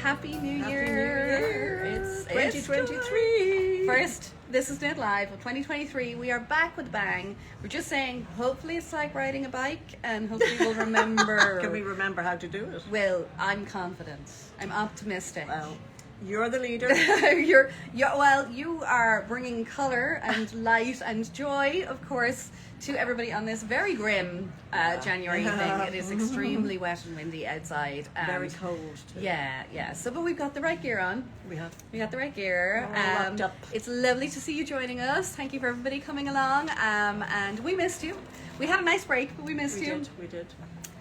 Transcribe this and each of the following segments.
Happy New Happy Year. New Year. It's 2023. First, this is Knit Live of 2023. We are back with a bang. We're just saying, hopefully it's like riding a bike, and hopefully we'll remember. Can we remember how to do it? Well, I'm confident. I'm optimistic. Well, you're the leader. Well, you are bringing colour and light and joy, of course, to everybody on this very grim January thing. It is extremely wet and windy outside. And Very cold too. yeah. So, but we've got the right gear on. We have. We got the right gear. We're all locked up. It's lovely to see you joining us. Thank you for everybody coming along. And we missed you. We had a nice break, but we missed you. We did.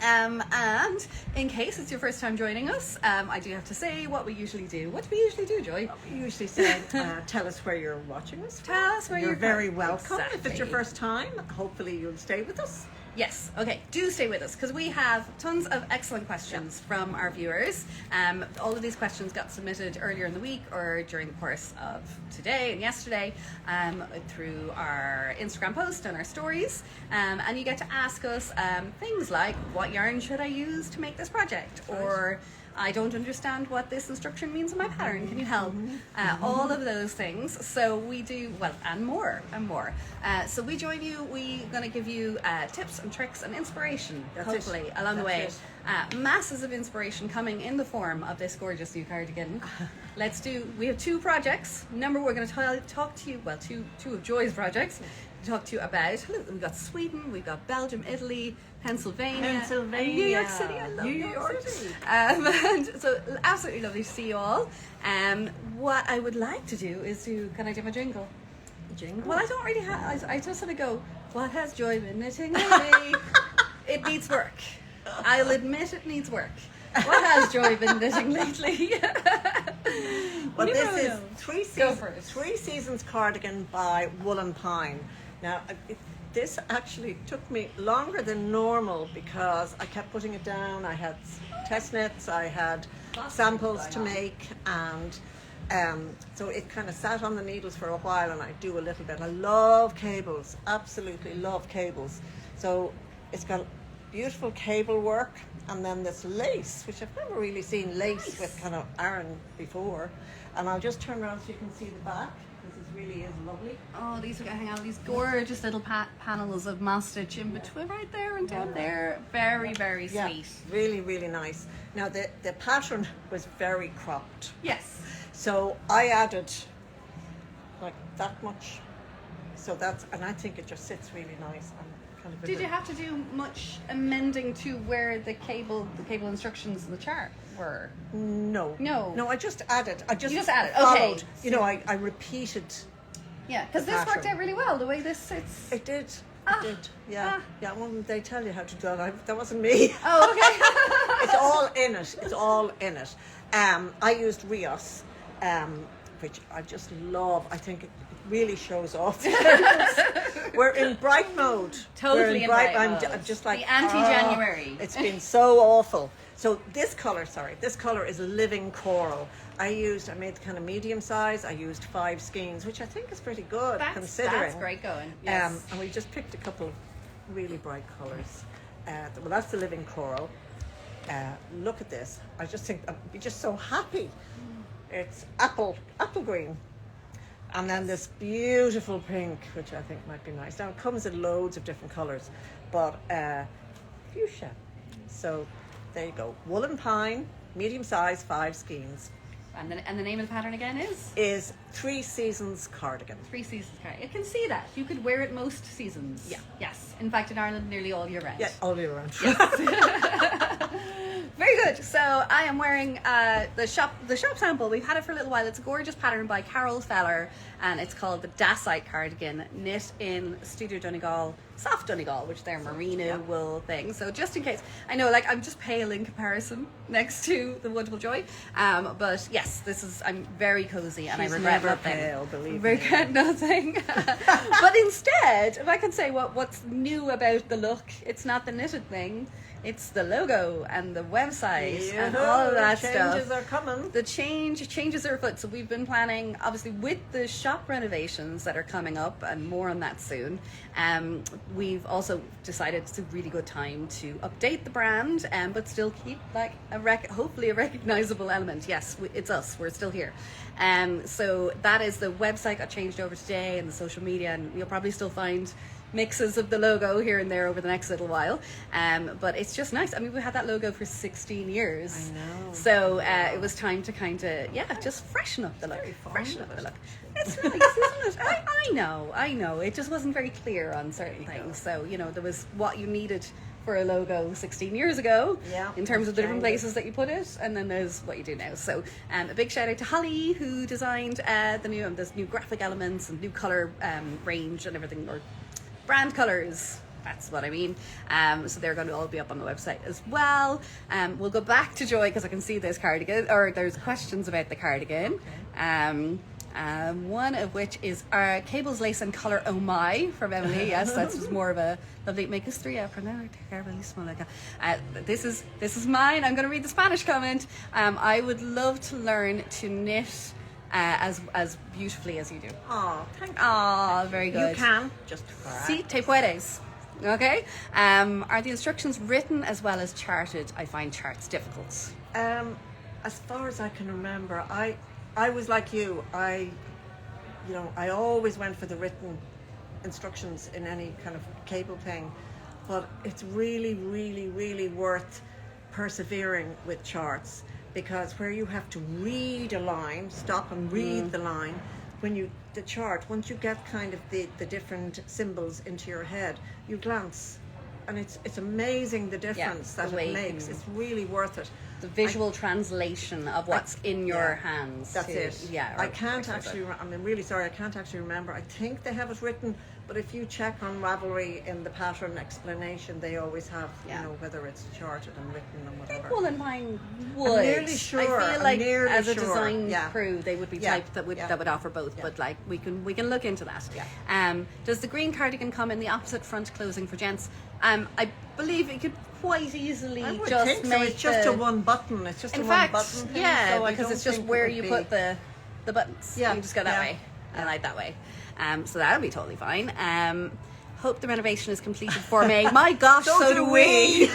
And in case it's your first time joining us, I do have to say what we usually do. What do we usually do, Joy? We usually say, tell us where you're watching us. Tell us where you're very welcome. Exactly. If it's your first time, hopefully you'll stay with us. Yes, okay, do stay with us because we have tons of excellent questions from our viewers. All of these questions got submitted earlier in the week or during the course of today and yesterday through our Instagram post and our stories. And you get to ask us things like, what yarn should I use to make this project? Or I don't understand what this instruction means in my pattern. Can you help? All of those things. So we do, well, and more. So we join you. We're going to give you tips and tricks and inspiration, hopefully, along the way. Masses of inspiration coming in the form of this gorgeous new cardigan. We have two projects. We're going to talk to you, well, two of Joy's projects. Talk to you about. We've got Sweden, we've got Belgium, Italy, Pennsylvania, and New York City. I love New York City. And so absolutely lovely to see you all. What I would like to do is can I do my jingle? Jingle? Well, I don't really have. I just sort of go. What has Joy been knitting lately? It needs work. I'll admit it needs work. What has Joy been knitting lately? Well, this is Three Seasons Cardigan by Woolen Pine. Now, this actually took me longer than normal because I kept putting it down. I had test knits, I had samples to make, and so it kind of sat on the needles for a while, and I do a little bit. I love cables, absolutely love cables. So it's got beautiful cable work, and then this lace, which I've never really seen lace with kind of iron before. And I'll just turn around so you can see the back. This really is lovely. Oh, these gorgeous little panels of moss stitch in between, right there and down there. Very, very sweet. Really, really nice. Now the pattern was very cropped. Yes. So I added like that much. So and I think it just sits really nice. Did you have to do much amending to where the cable instructions in the chart were? No, I just added. You just added. Followed. Okay. You know, I repeated. Yeah, because this worked out really well. The way this sits. It did. It did. Yeah. Well, they tell you how to do it. That wasn't me. Oh, okay. It's all in it. I used Rios, which I just love. I think it really shows off. We're in bright mode. Totally in bright mode. I'm just like the anti-January. It's been so awful. So this color is Living Coral. I made the kind of medium size. I used 5 skeins, which I think is pretty good considering. That's great going. Yes. And we just picked a couple of really bright colors. Well, that's the Living Coral. Look at this. I just think I'd be just so happy. It's apple green. And then this beautiful pink, which I think might be nice. Now it comes in loads of different colors, but fuchsia. So there you go. Woolen Pine, medium size, 5 skeins. And the name of the pattern again is? Is 3 Seasons Cardigan. 3 Seasons Cardigan. I can see that. You could wear it most seasons. Yeah. Yes. In fact, in Ireland, nearly all year round. Yeah, all year round. Yes. Very good. So I am wearing the shop sample. We've had it for a little while. It's a gorgeous pattern by Carol Feller, and it's called the Dacite Cardigan, knit in Studio Donegal, soft Donegal, which they're merino wool thing. So just in case, I know, like, I'm just pale in comparison next to the wonderful Joy, but yes, I'm very cozy, and She's I regret never nothing. pale, believe me. Regret nothing. But instead, if I could say what's new about the look, it's not the knitted thing. It's the logo and the website and all of that stuff. Changes are coming. The changes are afoot. So we've been planning, obviously, with the shop renovations that are coming up, and more on that soon. we've also decided it's a really good time to update the brand, but still keep like hopefully a recognizable element. Yes, it's us. We're still here. So that is the website got changed over today, and the social media, and you'll probably still find mixes of the logo here and there over the next little while. But it's just nice. I mean, we had that logo for 16 years. I know. So it was time to kind of, just freshen up the look. Freshen up the look. It's nice, isn't it? I know. It just wasn't very clear on certain things. So, there was what you needed for a logo 16 years ago in terms of the different places that you put it, and then there's what you do now. So a big shout out to Holly, who designed there's new graphic elements and new color range and everything, or brand colors, that's what I mean. So they're going to all be up on the website as well. We'll go back to Joy because I can see there's cardigan, or there's questions about the cardigan. One of which is our cables, lace and color, oh my, from Emily. Yes, that's just more of a lovely, make us 3 for now. This is mine. I'm going to read the Spanish comment. I would love to learn to knit as beautifully as you do. Oh, thank you. Oh, very good. You can. Just Si te puedes. Okay. Are the instructions written as well as charted? I find charts difficult. As far as I can remember, I was like you. I always went for the written instructions in any kind of cable thing, but it's really, really, really worth persevering with charts, because where you have to read a line, stop and read the line, the chart, once you get kind of the different symbols into your head, you glance, and it's amazing the difference that it makes. It's really worth it. The visual translation of what's in your hands. That's it. Yeah. I can't actually, I'm really sorry, I can't actually remember. I think they have it written, but if you check on Ravelry in the pattern explanation, they always have, whether it's charted and written and whatever. I think Wool & Pine would. I'm nearly sure. I feel like as a design crew, they would be type that would offer both. But like we can look into that. Yeah. Does the green cardigan come in the opposite front closing for gents? I believe it could quite easily just make so. It's just a one button. It's just a one button thing. Yeah, so because it's just where you put the buttons. Yeah, you just go that way. I like that way. So that'll be totally fine. Hope the renovation is completed for May. My gosh, so do we.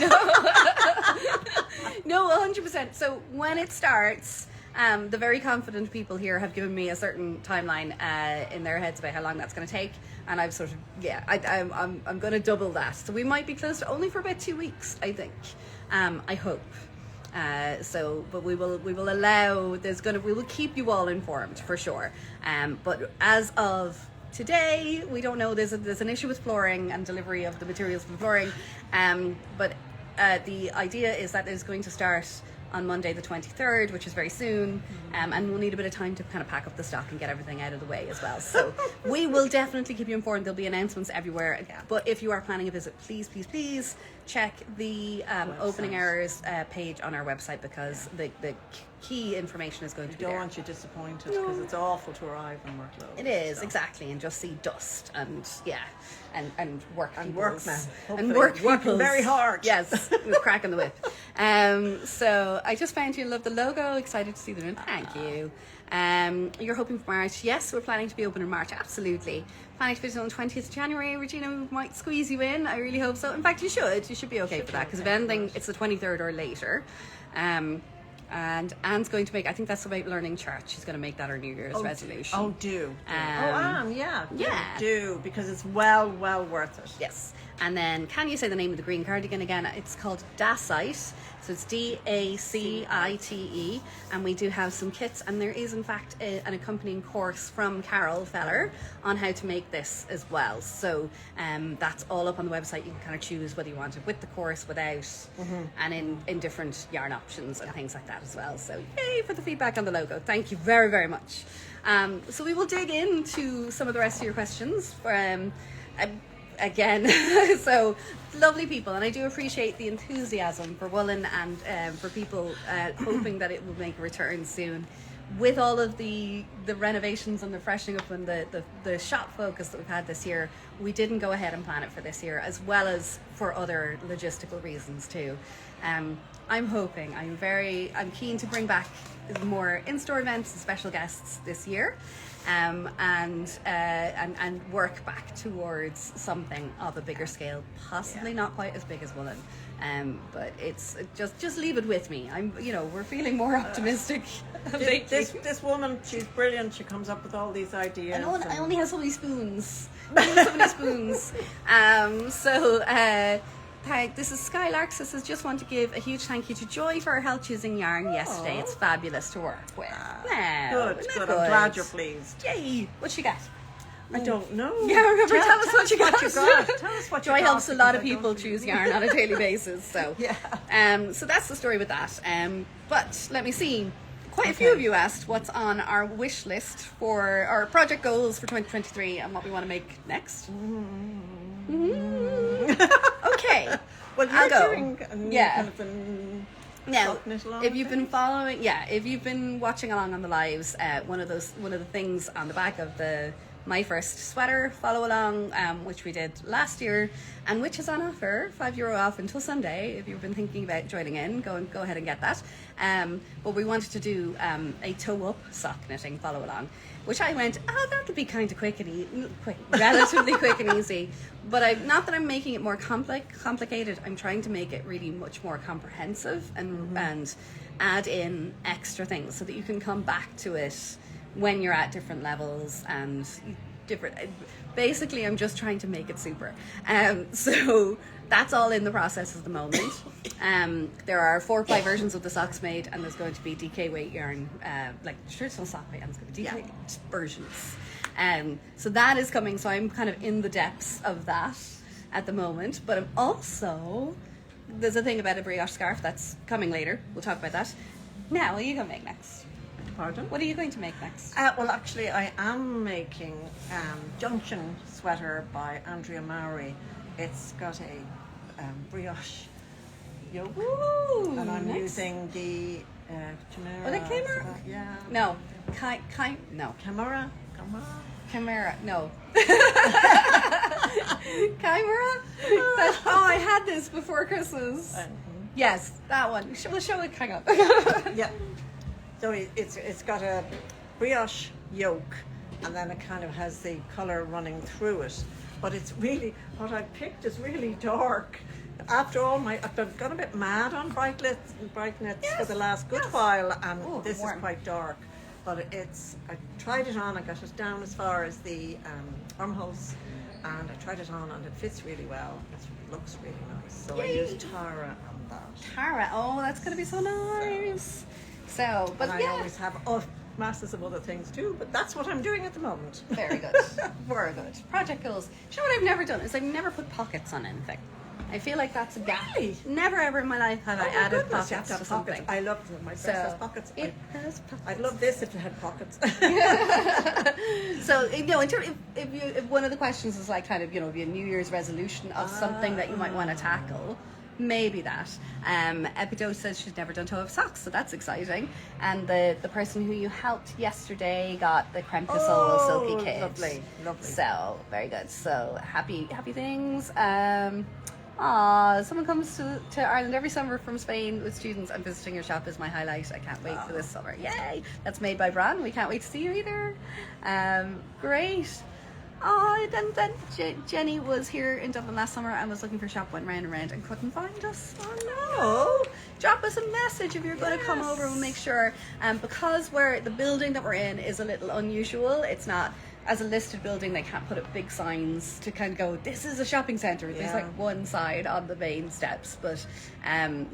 No, 100%. So when it starts, the very confident people here have given me a certain timeline in their heads about how long that's going to take, and I've sort of I'm going to double that. So we might be close to only for about 2 weeks, I think. I hope. But we will allow. We will keep you all informed for sure. But as of today, we don't know. There's an issue with flooring and delivery of the materials for flooring. But the idea is that it's going to start on Monday the 23rd, which is very soon, and we'll need a bit of time to kind of pack up the stock and get everything out of the way as well. So we will definitely keep you informed. There'll be announcements everywhere. But if you are planning a visit, please check the opening hours page on our website, because the key information is going to be there. We don't want you disappointed, because it's awful to arrive and work closed. It is, exactly, and just see dust and work and workmen and working very hard. Yes, with cracking the whip. So I just found you love the logo. Excited to see them in. Thank you. You're hoping for March? Yes, we're planning to be open in March. Absolutely. Planning to visit on the 20th of January. Regina, we might squeeze you in. I really hope so. In fact, you should be okay for that, because if anything, it's the 23rd or later. And Anne's going to make, I think that's about learning chart. She's going to make that her New Year's resolution. Oh, do. Anne, do, because it's well worth it. Yes. And then, can you say the name of the green cardigan again? It's called Dacite. So it's Dacite. And we do have some kits. And there is, in fact, an accompanying course from Carol Feller on how to make this as well. So that's all up on the website. You can kind of choose whether you want it with the course, without, and in different yarn options and things like that as well. So yay for the feedback on the logo. Thank you very, very much. So we will dig into some of the rest of your questions. Again, so lovely people, and I do appreciate the enthusiasm for woolen and for people hoping that it will make a return soon. With all of the renovations and the freshening up and the shop focus that we've had this year, we didn't go ahead and plan it for this year, as well as for other logistical reasons too. I'm hoping, I'm keen to bring back more in-store events and special guests this year. and work back towards something of a bigger scale, possibly not quite as big as woolen. But it's just leave it with me. We're feeling more optimistic. This woman, she's brilliant. She comes up with all these ideas. I only have so many spoons. This is Skylark. This is just want to give a huge thank you to Joy for her help choosing yarn yesterday. It's fabulous to work with. Good. I'm glad you're pleased. Yay! What you got? I don't know. Yeah, remember, tell us what you got. Tell us what you got. Joy helps a lot of people choose yarn on a daily basis. So, so that's the story with that. But let me see. Quite a few of you asked what's on our wish list for our project goals for 2023 and what we want to make next. Okay. Well, I'll go. Doing kind of now, if you've been following, if you've been watching along on the lives, one of the things on the back of my first sweater follow along, which we did last year, and which is on offer, €5 off until Sunday. If you've been thinking about joining in, go ahead and get that. But we wanted to do a toe up sock knitting follow along, which I went, that'll be kind of relatively quick and easy. But not that I'm making it more complicated. I'm trying to make it really much more comprehensive and add in extra things so that you can come back to it when you're at different levels and different. Basically, I'm just trying to make it super. So that's all in the process at the moment. There are 4 or 5 versions of the socks made, and there's going to be DK weight yarn, like traditional sock weight, and it's going to be DK versions. So that is coming. So I'm kind of in the depths of that at the moment. But I'm also, there's a thing about a brioche scarf that's coming later. We'll talk about that. Now, what are you going to make next? Pardon? What are you going to make next? Well, actually, I am making Junction sweater by Andrea Mowry. It's got a brioche yoke, and I'm using the chimera. Oh, the chimera? Yeah. No, no. Chimera. No. Chimera? I had this before Christmas. Yes, that one. We'll show it. Hang on. Yeah. So it's got a brioche yoke, and then it kind of has the colour running through it. But it's really, what I picked is really dark. After all, I've gone a bit mad on bright knits for the last good while, and this is quite dark. But I tried it on, I got it down as far as the armholes, and I tried it on, and it fits really well. It looks really nice. So I used Tara on that. Tara, that's going to be so nice. So, but and I always have masses of other things too, but that's what I'm doing at the moment. Very good. Very good. Project goals. You know what I've never done is I've never put pockets on anything. I feel like that's a gap. Really? Never ever in my life have I added pockets to something. I love them. My dress has pockets. It has pockets. I'd love this if it had pockets. So, in terms, if one of the questions is like kind of, be a New Year's resolution of something that you might want to tackle, maybe that. Epidote says she's never done toe-up socks, so that's exciting. And the person who you helped yesterday got the creme thistle silky kit. Lovely. So very good. So happy things. Someone comes to Ireland every summer from Spain with students, and visiting your shop is my highlight. I can't wait for this summer. Yay! That's made by Bran. We can't wait to see you either. Great. Then Jenny was here in Dublin last summer and was looking for a shop, went round and round and couldn't find us. Oh no! Drop us a message if you're going to come over. We'll make sure. Because the building that we're in is a little unusual. It's not, as a listed building, they can't put up big signs to kind of go, this is a shopping centre. There's like one side on the main steps. But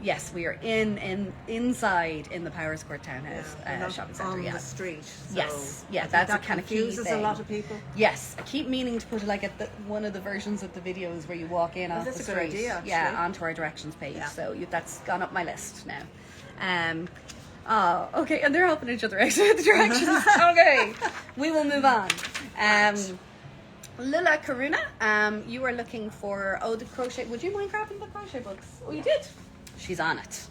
yes, we are inside in the Powers Court Townhouse shopping centre. On the street. So yes, that's a kind of key confuses thing. A lot of people. Yes, I keep meaning to put it like at one of the versions of the videos where you walk in off the street. That's a good idea, actually. Yeah, onto our directions page. Yeah. So that's gone up my list now. Okay, and they're helping each other out with the directions. Okay, we will move on. Lila Karuna, you are looking for the crochet. Would you mind grabbing the crochet books? Oh, you did. She's on it.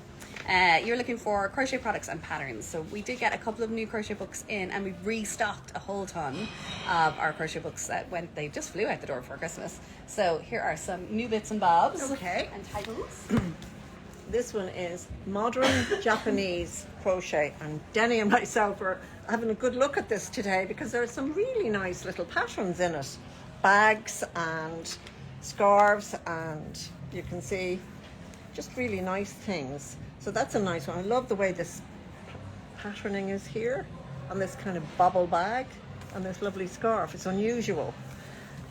You're looking for crochet products and patterns. So we did get a couple of new crochet books in, and we've restocked a whole ton of our crochet books that they just flew out the door for Christmas. So here are some new bits and bobs. Okay. And titles. this one is modern Japanese crochet, and Denny and myself are having a good look at this today because there are some really nice little patterns in it. Bags and scarves, and you can see just really nice things. So that's a nice one. I love the way this patterning is here on this kind of bobble bag and this lovely scarf. It's unusual.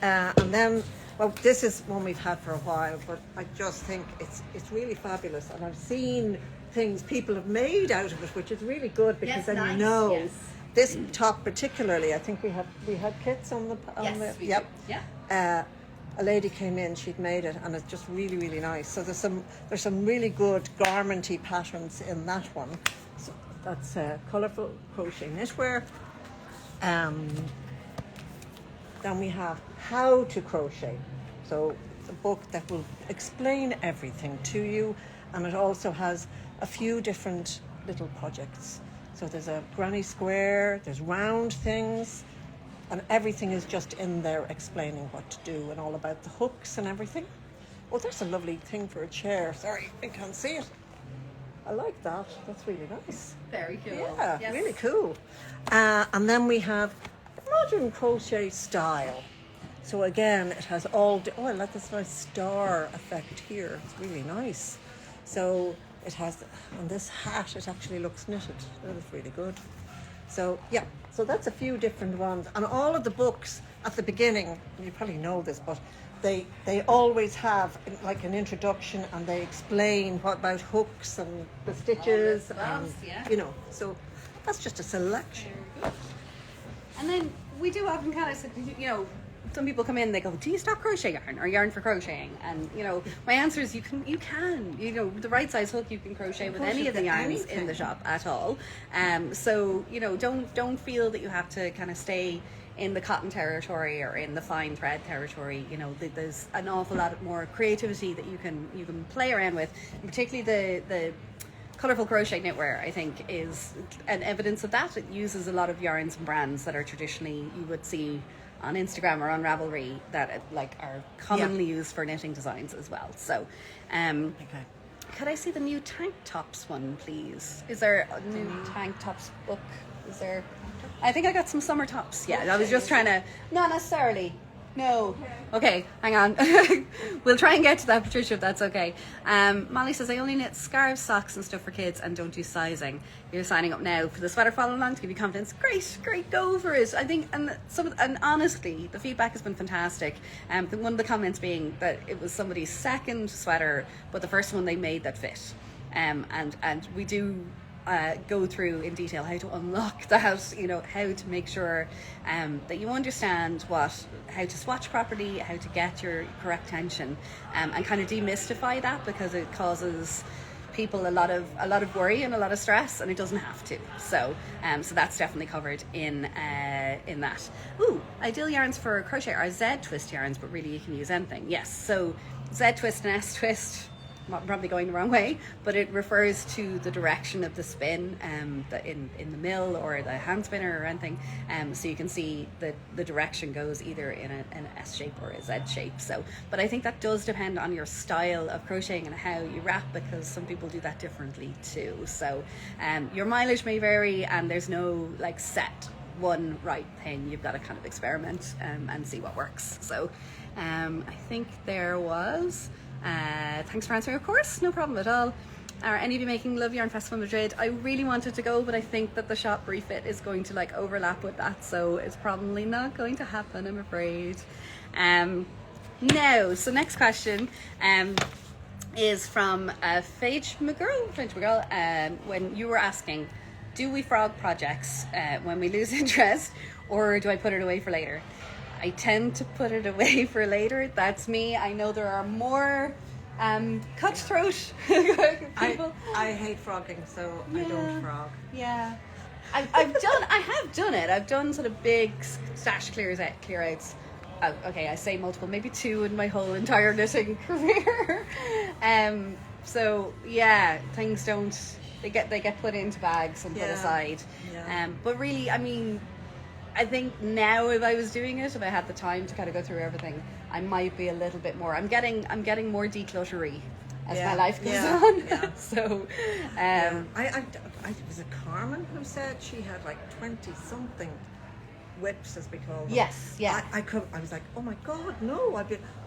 And then, well, this is one we've had for a while, but I just think it's really fabulous. And I've seen things people have made out of it, which is really good because Yes, then nice. you know. Yes. This top particularly, I think we had kits on the Yes, we yep. do. Yeah. A lady came in, she'd made it, and it's just really, really nice. So there's some really good garmenty patterns in that one. So that's colourful crochet knitwear. Then we have how to crochet. So it's a book that will explain everything to you, and it also has a few different little projects. So there's a granny square, there's round things, and everything is just in there explaining what to do and all about the hooks and everything. Oh, there's a lovely thing for a chair. Sorry, I can't see it. I like that. That's really nice. Very cool. Yeah, Yes. really cool. And then we have modern crochet style. So again, it has all... I like this nice star effect here. It's really nice. So it has... And this hat, it actually looks knitted. That is really good. So, yeah. So that's a few different ones. And all of the books at the beginning, you probably know this, but they always have like an introduction, and they explain what about hooks and the stitches, and yeah. you know. So that's just a selection. Very good. And then we do often kind of, you know, some people come in, they go, do you stock crochet yarn or yarn for crocheting? And, you know, my answer is you can, you know, the right size hook you can crochet with any of the yarns in the shop at all. So, you know, don't feel that you have to kind of stay in the cotton territory or in the fine thread territory. You know, there's an awful lot more creativity that you can play around with, and particularly the colourful crochet knitwear, I think, is an evidence of that. It uses a lot of yarns and brands that are traditionally you would see on Instagram or on Ravelry that are commonly used for knitting designs as well. So, Okay. could I see the new tank tops one, please? Is there a new tank tops book? Is there? I think I got some summer tops. Yeah, I was just trying to. Not necessarily. No. Okay, hang on. We'll try and get to that, Patricia, if that's okay. Molly says, I only knit scarves, socks and stuff for kids and don't do sizing. You're signing up now for the sweater follow along to give you confidence. Great, go for it. I think, and honestly, the feedback has been fantastic. One of the comments being that it was somebody's second sweater, but the first one they made that fit. And we do go through in detail how to unlock that, you know, how to make sure that you understand how to swatch properly, how to get your correct tension, and kind of demystify that, because it causes people a lot of worry and a lot of stress, and it doesn't have to. So that's definitely covered in that. Ooh, ideal yarns for crochet are Z twist yarns, but really you can use anything. Yes, so Z twist and S twist, probably going the wrong way, but it refers to the direction of the spin in the mill or the hand spinner or anything. So you can see that the direction goes either in an S shape or a Z shape. So, but I think that does depend on your style of crocheting and how you wrap, because some people do that differently too. So your mileage may vary, and there's no like set one right thing. You've got to kind of experiment and see what works. So I think there was... thanks for answering, of course, no problem at all. Are any of you making Love Yarn Festival Madrid? I really wanted to go, but I think that the shop refit is going to overlap with that, so it's probably not going to happen, I'm afraid. No, so next question is from Phage McGirl, when you were asking, do we frog projects when we lose interest, or do I put it away for later? I tend to put it away for later. That's me. I know there are more cutthroat people. I hate frogging, so I don't frog. Yeah. I have done it. I've done sort of big stash clear outs. Okay, I say multiple, maybe 2 in my whole entire knitting career. So yeah, things they get put into bags and put aside. Yeah. But really, I mean, I think now if I was doing it, if I had the time to kind of go through everything, I might be a little bit more. I'm getting more decluttery as my life goes on. Yeah. So, I was it Carmen who said she had like 20 something whips, as we call them. yes, yeah. I was like, oh my God, no!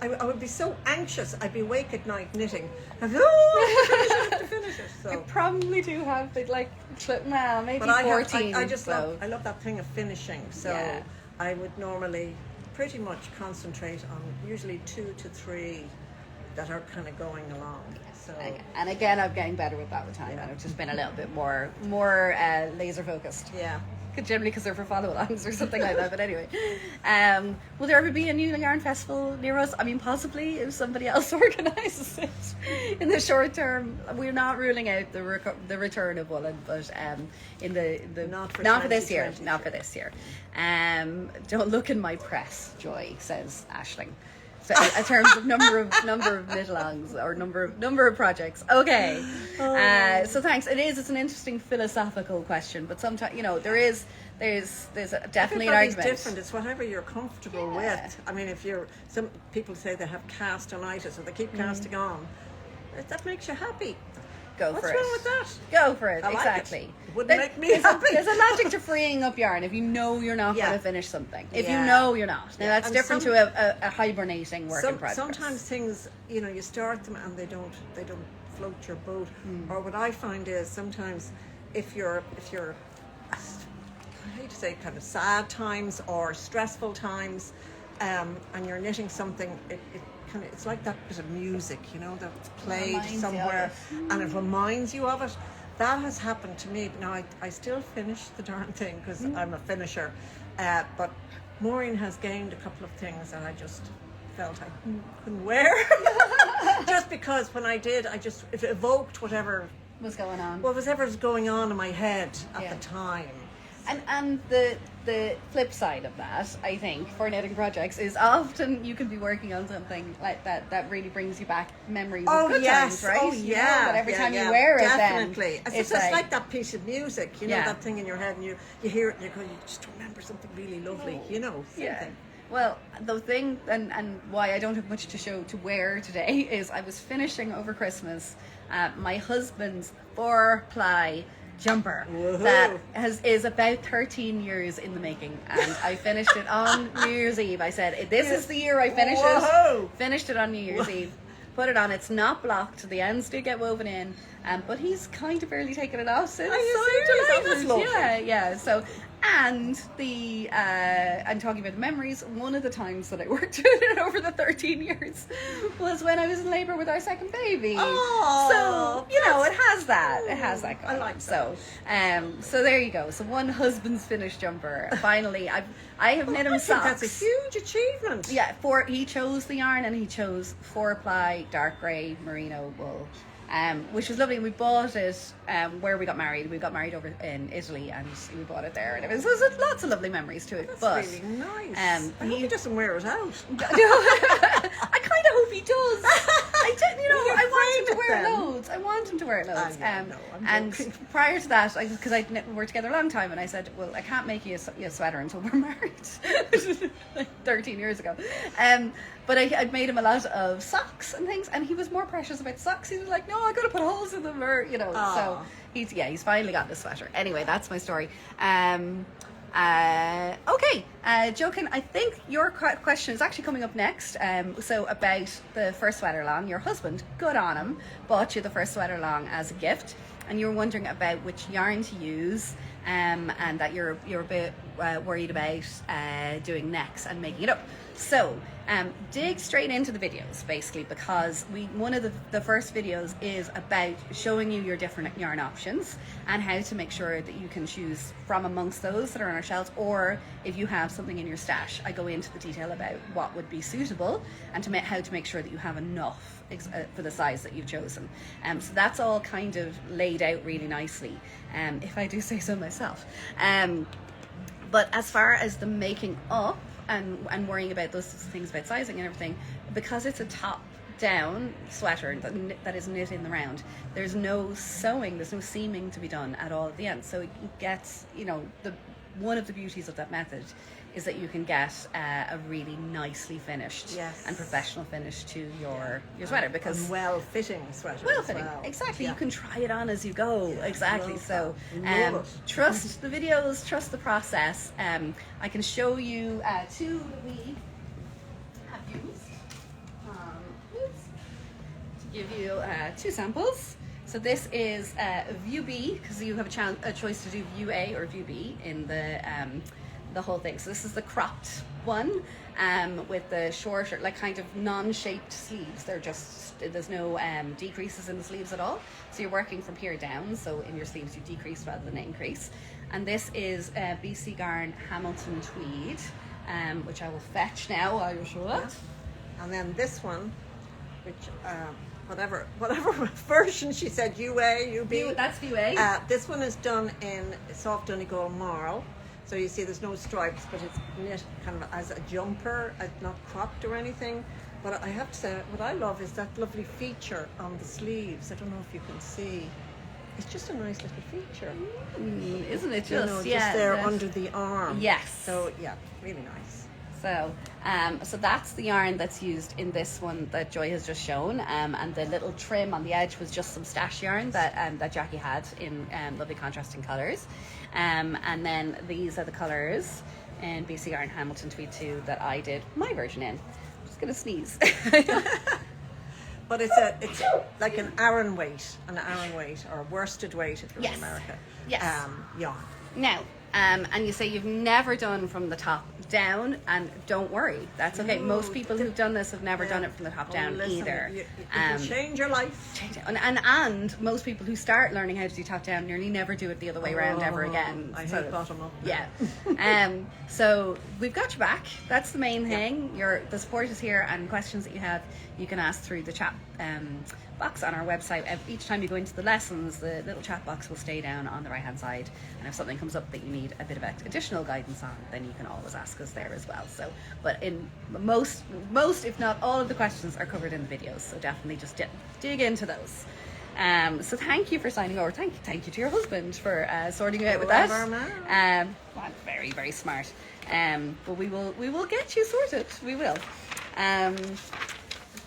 I would be so anxious. I'd be awake at night knitting. I have to finish it. So. I probably do have it, like, well, maybe But 14. I just so. love that thing of finishing. So Yeah. I would normally pretty much concentrate on usually 2 to 3 that are kind of going along. So And again, I'm getting better with that with time, and I've just been a little bit more laser focused. yeah. Generally because they're for follow-alongs or something like that. But anyway, will there ever be a new yarn festival near us? I mean, possibly if somebody else organises it in the short term. We're not ruling out the return of woolen, but in the Not for this year. 2023. Not for this year. Don't look in my press, Joy, says Aisling. So in terms of number of knit-alongs or number of projects. Okay. So thanks. It's an interesting philosophical question, but sometimes there's definitely an Everybody's argument. different. It's whatever you're comfortable with. I mean, some people say they have castonitis or they keep casting on. That makes you happy. Go What's for it. wrong with that? Go for it. I like Exactly. It wouldn't make me happy. There's a logic to freeing up yarn if you know you're not going to finish something. If you know you're not. Now that's And different to a hibernating work in progress. Sometimes things, you start them and they don't float your boat. Or what I find is sometimes if you're I hate to say kind of sad times or stressful times, and you're knitting something, it's like that bit of music, that's played Reminds you somewhere, of and it reminds you of it. That has happened to me. Now I still finish the darn thing because I'm a finisher, but Maureen has gained a couple of things that I just felt I couldn't wear, just because when I did, it evoked whatever was going on. was going on in my head at Yeah. the time. And the flip side of that, I think, for knitting projects is often you can be working on something like that really brings you back memories of good times, right? Oh, yeah. That every time yeah. you wear it, definitely. then It's like that piece of music, Yeah. that thing in your head, and you hear it, and you just remember something really lovely, same thing. Well, the thing and why I don't have much to wear today is I was finishing over Christmas my husband's 4-ply jumper that is about 13 years in the making, and I finished it on New Year's Eve. I said, this is the year I finish it. Finished it on New Year's Eve. Put it on. It's not blocked. The ends do get woven in, but he's kind of barely taken it off since. Are you so I'm serious? delighted. That's lovely. Yeah. So, and I'm talking about the memories. One of the times that I worked with it over the 13 years was when I was in labour with our second baby. Oh, So it has that. It has that going I like on. that. So there you go. So one husband's finished jumper. Finally, I have knit him I think socks. that's a huge achievement. Yeah, he chose the yarn and he chose 4-ply dark grey merino wool, which was lovely. And we bought it where we got married. We got married over in Italy, and we bought it there. And it was lots of lovely memories to it. That's really nice. I hope he doesn't wear it out. I kind of hope he does. I want him to wear then. loads. I want him to wear loads. I'm and joking. prior to that, because we worked together a long time, and I said, well, I can't make you a sweater until we're married. Like 13 years ago. But I'd made him a lot of socks and things, and he was more precious about socks. He was like, no, I got to put holes in them, or So Aw. he's finally got the sweater. Anyway, that's my story. Okay, Jokin, I think your question is actually coming up next. So about the first sweater long, your husband, good on him, bought you the first sweater long as a gift, and you're wondering about which yarn to use, and that you're a bit worried about doing necks and making it up. So dig straight into the videos, basically, because one of the first videos is about showing you your different yarn options and how to make sure that you can choose from amongst those that are on our shelves, or if you have something in your stash, I go into the detail about what would be suitable and how to make sure that you have enough for the size that you've chosen. So that's all kind of laid out really nicely, if I do say so myself. But as far as the making up and worrying about those things about sizing and everything, because it's a top down sweater that is knit in the round, there's no sewing, there's no seaming to be done at all at the end. So it gets, one of the beauties of that method is that you can get a really nicely finished and professional finish to your sweater, because and well-fitting sweater. Well-fitting, as well. exactly. Yeah. You can try it on as you go. Yeah, Exactly. love So that. trust the videos, trust the process. I can show you two that we have used. To give you two samples. So this is view B, because you have a choice to do view A or view B in the whole thing. So this is the cropped one with the shorter, like kind of non-shaped sleeves. They're just, there's no decreases in the sleeves at all. So you're working from here down. So in your sleeves you decrease rather than increase. And this is BC Yarn Hamilton Tweed, which I will fetch now while you're showing it. And then this one, which whatever version she said, UA, UB. That's view A. This one is done in soft Donegal marl. So you see there's no stripes, but it's knit kind of as a jumper, not cropped or anything. But I have to say, what I love is that lovely feature on the sleeves. I don't know if you can see. It's just a nice little feature. Isn't it just? Just there under the arm. Yes. So yeah, really nice. So, so that's the yarn that's used in this one that Joy has just shown, and the little trim on the edge was just some stash yarn that Jackie had in lovely contrasting colours, and then these are the colours in BC Yarn Hamilton Tweed 2 that I did my version in. I'm just gonna sneeze. But it's like an Aran weight or worsted weight if you're in America. Yes. Yarn. Now, and you say you've never done from the top down, and don't worry, that's okay. Most people who've done this have never done it from the top down either. You can change your life. And most people who start learning how to do top down nearly never do it the other way around ever again. I hate bottom up. Yeah. So we've got your back. That's the main thing. The support is here, and questions that you have, you can ask through the chat box on our website. Each time you go into the lessons, the little chat box will stay down on the right hand side, and if something comes up that you need a bit of additional guidance on, then you can always ask us there as well. So, but in most if not all of the questions are covered in the videos, so definitely just dig into those. So thank you for signing over. Thank you to your husband for sorting you out with that. Well, very, very smart. But we will get you sorted. We will.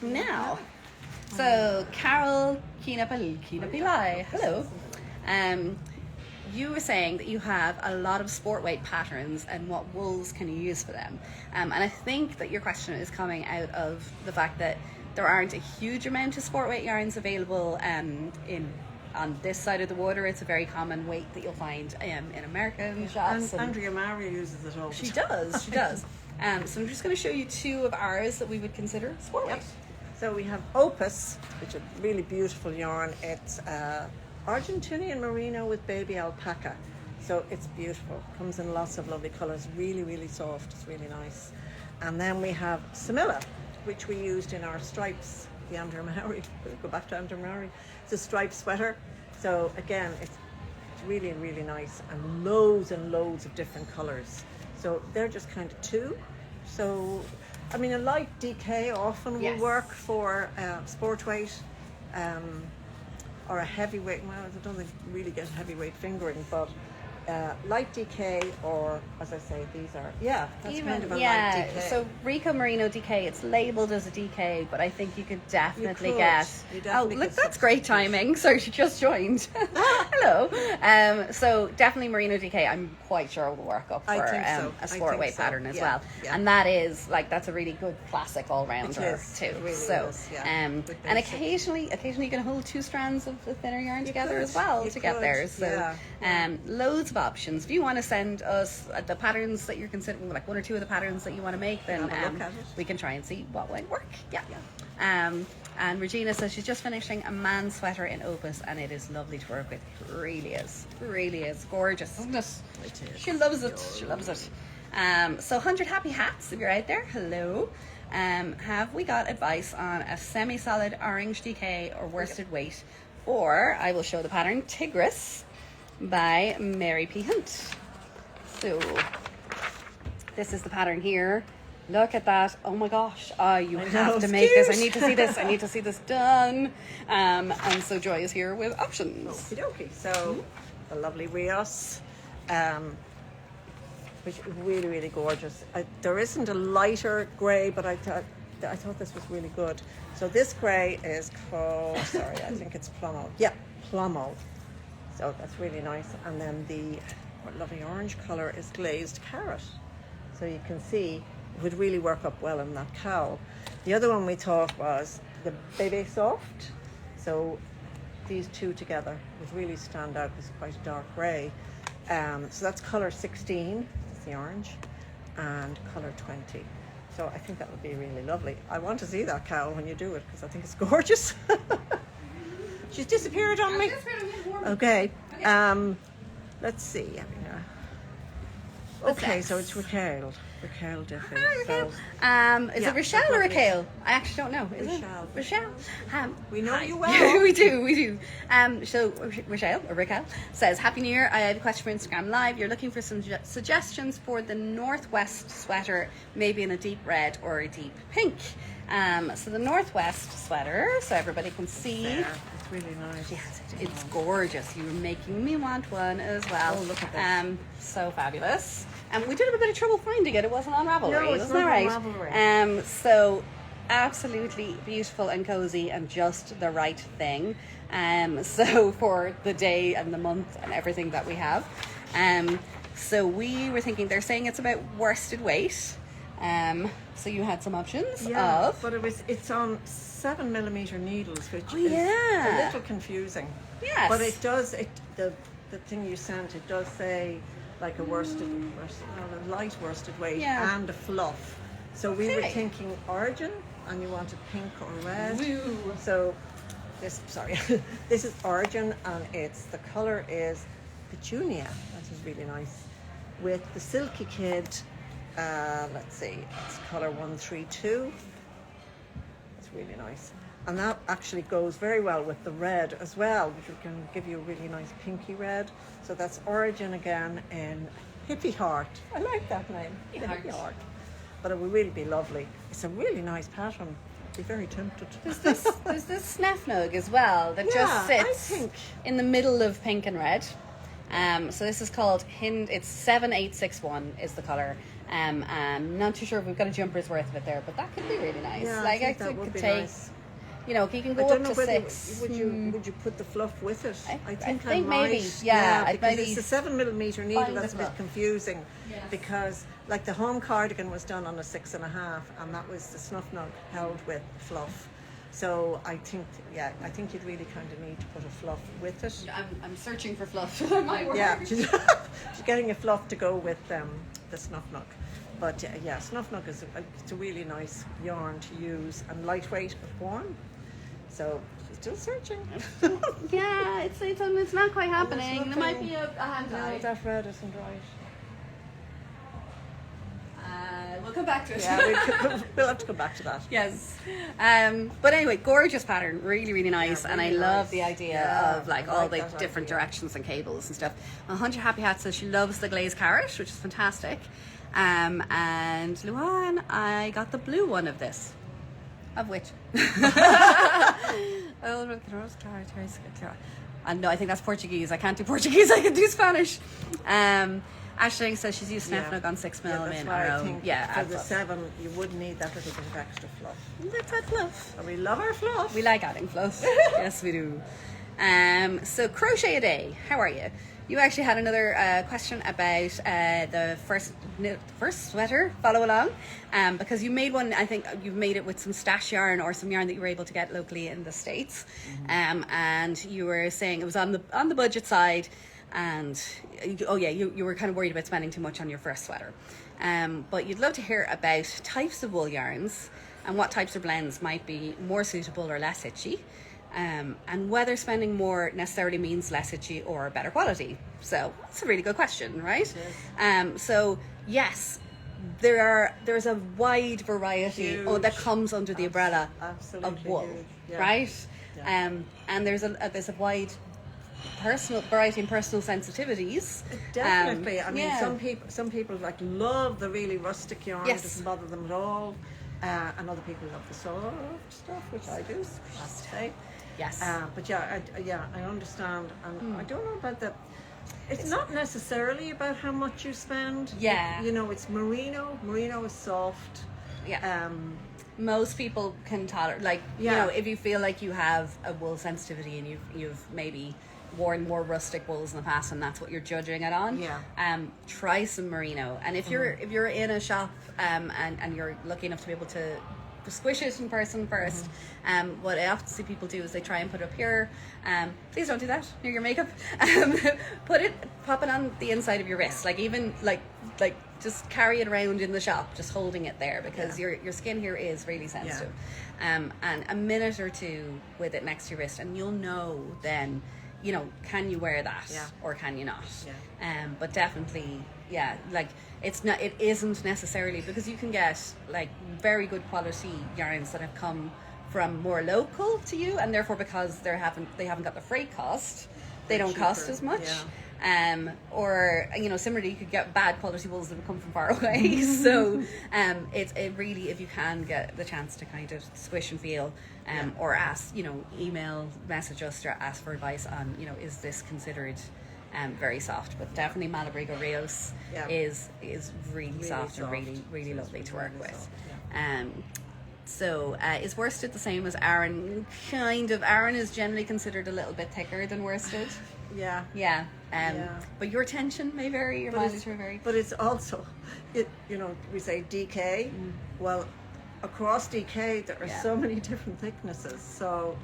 Now, so Carol Kinapilai, hello. You were saying that you have a lot of sport weight patterns, and what wools can you use for them? And I think that your question is coming out of the fact that there aren't a huge amount of sport weight yarns available on this side of the water. It's a very common weight that you'll find in American shops. And Andrea Mary uses it all. She does. So I'm just going to show you two of ours that we would consider sport weight. So we have Opus, which is a really beautiful yarn. It's Argentinian merino with baby alpaca. So it's beautiful. Comes in lots of lovely colours. Really, really soft. It's really nice. And then we have Samilla, which we used in our stripes. The Andrea Mary. We'll go back to Andrea Mary. It's a striped sweater. So again, it's really, really nice, and loads of different colours. So they're just kind of two. So I mean, a light DK often will work for sport weight, or a heavyweight. Well, I don't think you really get heavyweight fingering, but light DK, or as I say, these are that's kind of a light DK. So Rico Merino DK, it's labelled as a DK, but I think you could definitely get. Look, that's great timing. Sorry, she just joined. Hello. So definitely Merino DK. I'm quite sure will work up for a sport weight pattern as well. Yeah. And that is that's a really good classic all rounder too. It really is, and occasionally you can hold two strands of the thinner yarn together as well to get there. So loads of options. If you want to send us the patterns that you're considering, like one or two of the patterns that you want to make, then we can try and see what might work. And Regina says she's just finishing a man sweater in Opus, and it is lovely to work with. It really is gorgeous, isn't it? It is. She loves it. So 100 happy hats if you're out there. Hello. Have we got advice on a semi-solid orange DK or worsted weight? Or I will show the pattern Tigris by Mary P. Hunt. So this is the pattern here. Look at that. Oh my gosh. You have to make this. I need to see this done. And so Joy is here with options. Okie dokie. So the lovely Rios. which is really, really gorgeous. There isn't a lighter grey, but I thought this was really good. So this grey is called, sorry, I think it's Plummo. Yeah, Plummo. So that's really nice. And then the lovely orange colour is Glazed Carrot. So you can see it would really work up well in that cowl. The other one we thought was the Bebe Soft. So these two together would really stand out. It's quite a dark grey. So that's colour 16, that's the orange, and colour 20. So I think that would be really lovely. I want to see that cowl when you do it because I think it's gorgeous. She's disappeared on me. Okay. Let's see. Okay, so it's Raquel. Raquel Diffie. So, is it Rochelle or Raquel? I actually don't know. Is Rochelle. it Rochelle? We know hi. you well. we do. So Rochelle or Raquel says, "Happy New Year. I have a question for Instagram Live. You're looking for some suggestions for the Northwest sweater, maybe in a deep red or a deep pink." So the Northwest sweater, so everybody can see. Yeah, it's really nice. Yes, it's gorgeous. You're making me want one as well. Oh, look at this. So fabulous. And we did have a bit of trouble finding it. It wasn't on Ravelry. No, it's wasn't not that on right? Ravelry. So absolutely beautiful and cozy and just the right thing. So for the day and the month and everything that we have. So we were thinking, they're saying it's about worsted weight. So you had some options of. But it's on 7mm needles, which is yeah. a little confusing. Yes. But it does. The thing you sent, it does say like a light worsted weight and a fluff. So we were thinking origin, and you wanted pink or red. Woo. So this is origin, and the color is petunia. That is really nice. With the Silky Kid, let's see, it's color 132. It's really nice. And that actually goes very well with the red as well, which can give you a really nice pinky red. So that's Origin again in Hippie Heart. I like that name, Hippie Heart. But it would really be lovely. It's a really nice pattern. I'd be very tempted. There's this sneffnug as well that just sits in the middle of pink and red. So this is called it's 7861 is the colour. I'm not too sure if we've got a jumper's worth of it there, but that could be really nice. Yeah, like I think that would be nice. You know, he can go up to 6. Would you put the fluff with it? I think maybe, because it's a 7mm needle. That's a bit confusing, because like the home cardigan was done on a 6.5, and that was the Snufnug held with fluff. So I think you'd really kind of need to put a fluff with it. I'm searching for fluff. My word. Yeah, she's getting a fluff to go with the Snufnug. But Snufnug is it's a really nice yarn to use and lightweight but warm. So she's still searching. Yeah, it's not quite happening. There might be a hand tie. No, that red isn't right. We'll come back to it. Yeah, we'll have to come back to that. Yes. But anyway, gorgeous pattern, really, really nice. Yeah, and I really love nice. the idea of all the different directions and cables and stuff. 100 Happy Hat says she loves the glazed carrot, which is fantastic. And Luan, I got the blue one of this. Of which? No, I think that's Portuguese. I can't do Portuguese. I can do Spanish. Ashling says she's used Sneffnug on 6mm in her own. For the 7, you would need that little bit of extra fluff. Let's add fluff. So we love our fluff. We like adding fluff. Yes, we do. So Crochet a Day, how are you? You actually had another question about the first sweater, follow along, because you made one. I think you've made it with some stash yarn or some yarn that you were able to get locally in the States, and you were saying it was on the budget side, and you were kind of worried about spending too much on your first sweater, but you'd love to hear about types of wool yarns and what types of blends might be more suitable or less itchy. And whether spending more necessarily means less itchy or better quality. So that's a really good question, right? So yes, there's a wide variety that comes under the umbrella of wool, right? Yeah. And there's a wide personal variety and personal sensitivities. Definitely. I mean, some people like love the really rustic yarn. It doesn't bother them at all. And other people love the soft stuff, which I do. I have to say. Yes. But I understand, and I don't know about the It's not necessarily about how much you spend. Yeah. You know, it's merino. Merino is soft. Yeah. Most people can tolerate, like, you know, if you feel like you have a wool sensitivity and you've maybe worn more rustic wools in the past and that's what you're judging it on, try some merino. And if you're in a shop and you're lucky enough to be able to squish it in person first, what I often see people do is they try and put it up here. Please don't do that near your makeup. Pop it on the inside of your wrist, like even like just carry it around in the shop, just holding it there, because your skin here is really sensitive. And a minute or two with it next to your wrist, and you'll know then, you know, can you wear that or can you not? But definitely, like it isn't necessarily, because you can get like very good quality yarns that have come from more local to you, and therefore because they haven't got the freight cost, they don't cost as much. Or, you know, similarly, you could get bad quality wools that would come from far away. So it really, if you can get the chance to kind of squish and feel, or ask, you know, email, message us, or ask for advice on, you know, is this considered very soft? But definitely Malabrigo Rios is really soft and really lovely to work with. So is worsted the same as Aran? Kind of. Aran is generally considered a little bit thicker than worsted. But your tension may vary, your mileage may vary. But it's also, you know, we say DK. Well, across DK there are so many different thicknesses. So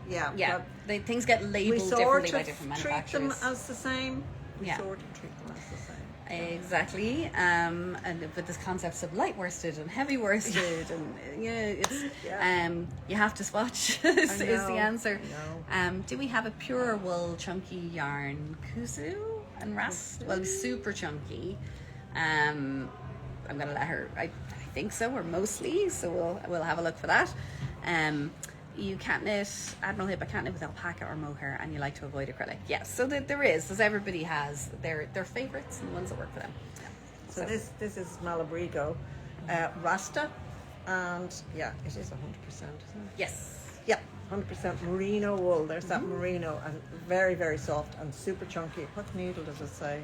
things get labelled differently by different manufacturers. We treat them as the same. We sort of treat them as the same. Exactly. And with this concepts of light worsted and heavy worsted, and you have to swatch is the answer. Do we have a pure wool chunky yarn? Kuzu and Rast? Well, super chunky. I'm gonna let her. I think so, or mostly. So we'll have a look for that. You can't knit Admiral Hip. I can't knit with alpaca or mohair, and you like to avoid acrylic. Yes, so there is, as everybody has their favourites and the ones that work for them. So this is Malabrigo, Rasta, and it is 100%, isn't it? Yes. Yeah, 100% merino wool. There's that merino, and very, very soft and super chunky. What needle does it say?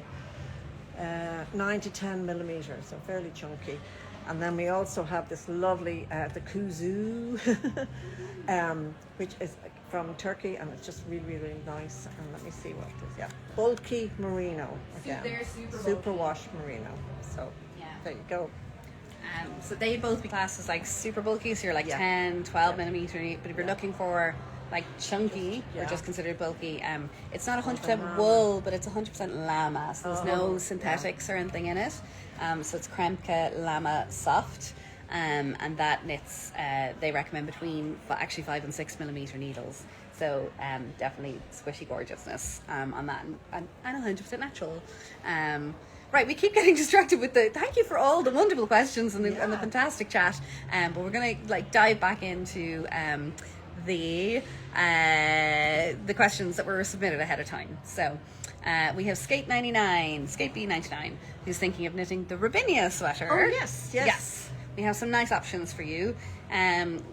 9 to 10 millimeters, so fairly chunky. And then we also have this lovely, the kuzu, which is from Turkey, and it's just really, really nice. And let me see what it is. Bulky merino again. They're super wash merino. So there you go. So they'd both be classed as like super bulky, so you're like 10, 12 millimeter. But if you're looking for like chunky, or just considered bulky, it's not 100% wool, but it's 100% llama. So there's no synthetics or anything in it. So it's Kremke Llama Soft, and that knits, they recommend between 5 and 6 millimeter needles. So definitely squishy gorgeousness on that, and 100% natural. Right, we keep getting distracted with thank you for all the wonderful questions and the fantastic chat, but we're going to like dive back into the questions that were submitted ahead of time. So we have Skate B99, who's thinking of knitting the Robinia sweater. Oh yes. We have some nice options for you.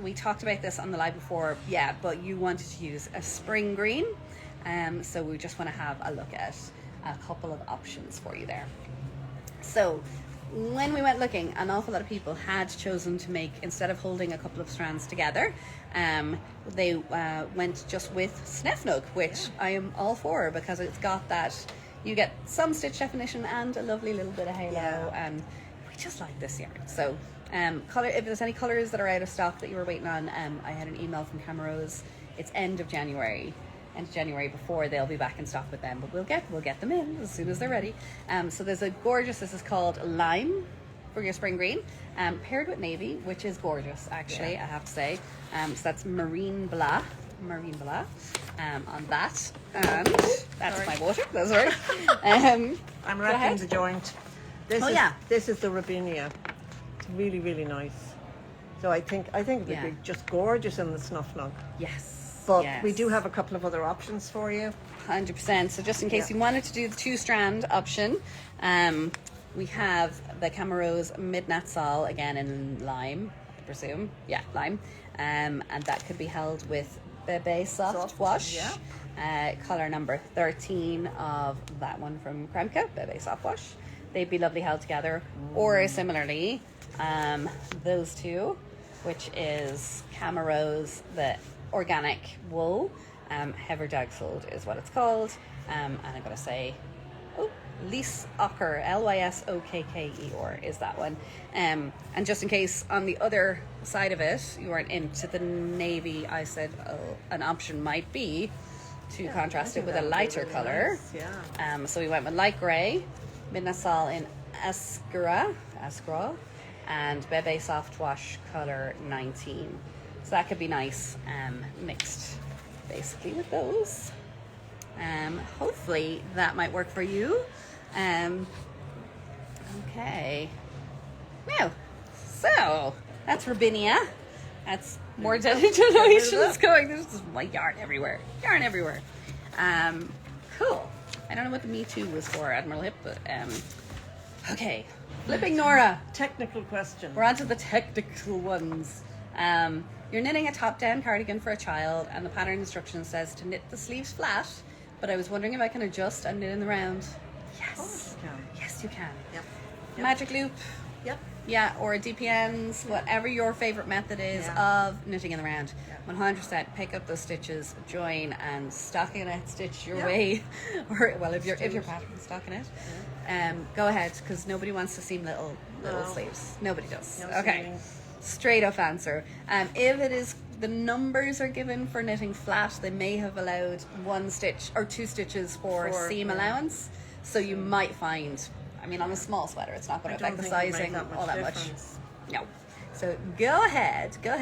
We talked about this on the live before, but you wanted to use a spring green, so we just want to have a look at a couple of options for you there. So when we went looking, an awful lot of people had chosen to make, instead of holding a couple of strands together, they went just with Snefnug, which I am all for, because it's got that, you get some stitch definition and a lovely little bit of halo, and we just like this yarn. So color, if there's any colors that are out of stock that you were waiting on, I had an email from Camerose. It's end of January before they'll be back in stock with them, but we'll get them in as soon as they're ready. So there's a gorgeous, this is called Lime for your spring green, paired with navy, which is gorgeous actually, I have to say. So that's Marine Blah on that, and that's my water, that's right. I'm wrapping the joint. This is the Robinia. It's really, really nice. So I think it would be just gorgeous in the Snefnug. Yes. But we do have a couple of other options for you. 100%. So just in case you wanted to do the 2-strand option, we have the Camerose Midnat Sol, again in lime, I presume. Yeah, lime. And that could be held with Bebe Soft Wash. color number 13 of that one from Kremke, Bebe Soft Wash. They'd be lovely held together. Or similarly, those two, which is Camarose, the organic wool, Hever Dagsold is what it's called. And I'm going to say, Lysokker, Lysokker is that one. And just in case on the other side of it you weren't into the navy, I said an option might be to contrast it with a lighter color. Nice. So we went with light grey, Midnassal in Ascra, and Bebe Soft Wash color 19. So that could be nice, mixed basically with those. Hopefully that might work for you. Okay. Well, so that's Robinia. That's more generations going. There's just like yarn everywhere. Cool. I don't know what the Me Too was for, Admiral Hip, but okay. Flipping Nora. Technical question. We're on to the technical ones. You're knitting a top-down cardigan for a child, and the pattern instruction says to knit the sleeves flat, but I was wondering if I can adjust and knit in the round. Yes. Yes, you can. Yep. Magic loop. Yep. Yeah, or DPNs, whatever your favorite method is of knitting in the round. 100% pick up those stitches, join, and stockinette stitch your way. Or well, if your pattern is stockinette, go ahead, because nobody wants to seam little sleeves. Nobody does. No okay. seaming. Straight up answer. If it is the numbers are given for knitting flat, they may have allowed 1 stitch or 2 stitches for seam allowance. So you might find, I mean, on a small sweater, it's not going to affect the sizing all that much. No. So go ahead. The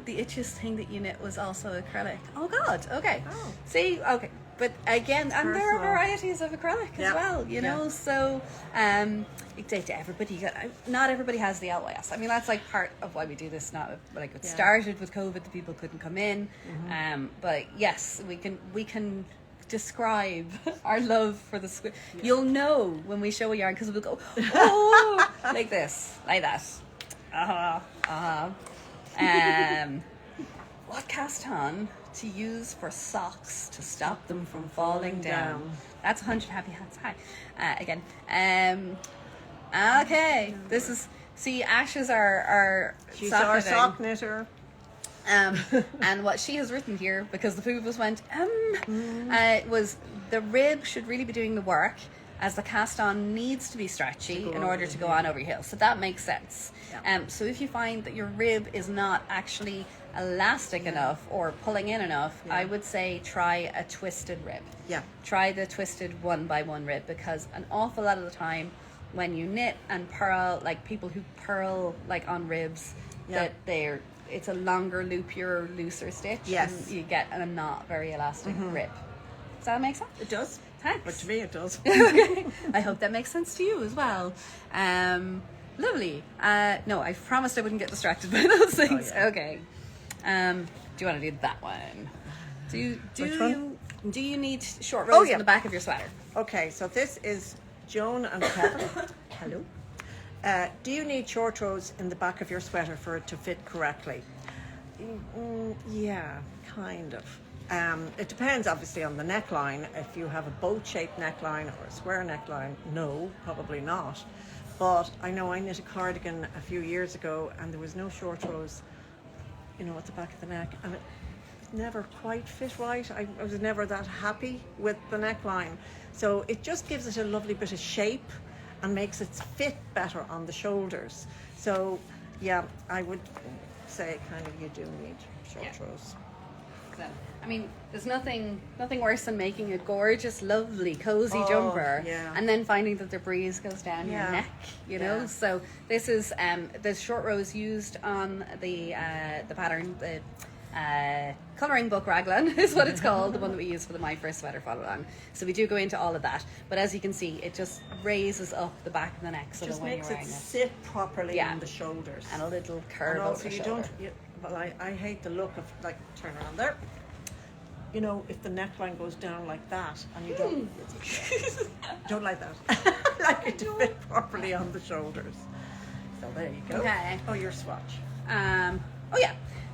itchiest thing that you knit was also acrylic. Oh God. Okay. Oh. See. Okay. But again, and there are varieties of acrylic as well, you know. So, you say to everybody, not everybody has the LYS. I mean, that's like part of why we do this. Not like it started with COVID, the people couldn't come in. But yes, we can describe our love for the squid. You'll know when we show a yarn because we'll go, oh, like this, like that. What cast on to use for socks to stop them from falling down? That's 100 happy hats. Hi. Again. Okay. This is, see, Ash is our She's sock our knitting. sock knitter. And what she has written here, because the Poobas went, was the rib should really be doing the work, as the cast on needs to be stretchy in order to go on over your heel. So that makes sense. So if you find that your rib is not actually elastic enough or pulling in enough, I would say try a twisted rib. Try the twisted 1x1 rib, because an awful lot of the time when you knit and purl, like people who purl like on ribs, that it's a longer, loopier, looser stitch, and you get a not very elastic rib. Does that make sense? It does. Thanks. But to me it does. Okay. I hope that makes sense to you as well. Lovely. No, I promised I wouldn't get distracted by those things. Okay. Do you want to do that one? Do you need short rows in the back of your sweater? Okay, so this is Joan and Kevin. Hello. Do you need short rows in the back of your sweater for it to fit correctly? Yeah, kind of. It depends obviously on the neckline. If you have a boat-shaped neckline or a square neckline, no, probably not. But I know I knit a cardigan a few years ago and there was no short rows, at the back of the neck, and it never quite fit right. I was never that happy with the neckline. So it just gives it a lovely bit of shape and makes it fit better on the shoulders. So yeah, I would say kind of you do need short rows. So, I mean, there's nothing worse than making a gorgeous, lovely, cozy jumper and then finding that the breeze goes down your neck, you know? So this is the short rows used on the pattern, the colouring book raglan is what it's called, the one that we use for the My First Sweater follow along. So we do go into all of that, but as you can see, it just raises up the back of the neck so that when you're wearing it, sit properly on the shoulders, and a little curve. And also, you don't. Well, I hate the look of, like, turn around there. If the neckline goes down like that, and you don't like that. Like it to fit properly on the shoulders. So there you go. Okay. Oh, your swatch.